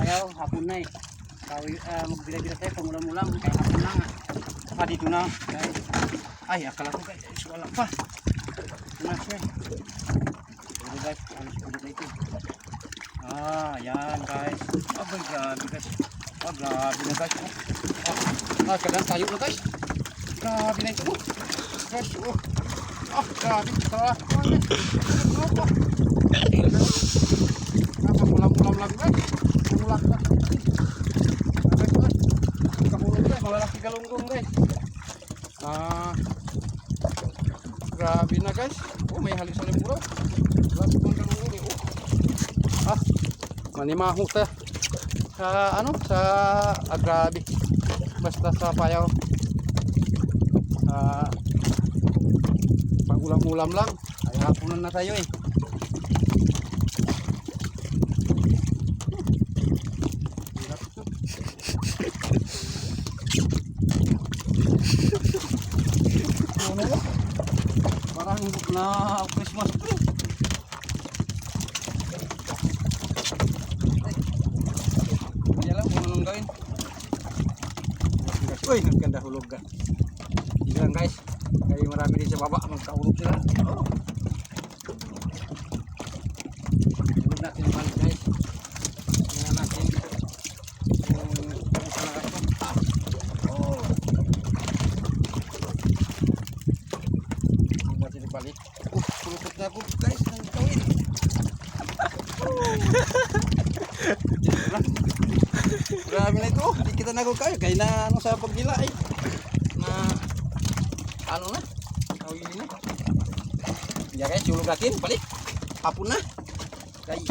payaw, hapon na eh. Magbila-bila tayo, pamulang-mulang, kaya hapon na nga. Saka dito na, guys. Ay, akala ko guys, wala pa. Ito na siya. Ito guys, alis ko dito ito. Yan guys. Abay, grabe guys. Grabe na guys. Kailan tayo na guys. Grabe na ito. Guys, grabe. Mulam-mulam lang guys. Mulam lang. Kahulog guys, malalaki galunggong guys. Grabe na guys. May halis sa limburaw. Grabe kong galunggong eh. Manimaho sa grabe. Basta sa payaw. Pag-ulam-ulam lang. Ay hapunan na tayo eh. Parang na Christmas tree. Kaya lang kung anong gawin. Uy, nagkanda hulog ka. Sige lang guys. Kaya marami din sa baba. Magkahulog sila. Hulog natin yung balik guys. Tingnan natin. Kung talaga ito. Balik. Pulupot na ako guys ng kawin. Grabe na ito. Di kita na ako kayo. Kaya na sa paggila eh. Na kawin na. Kaya guys, sulog natin. Balik. Hapon na. Kaya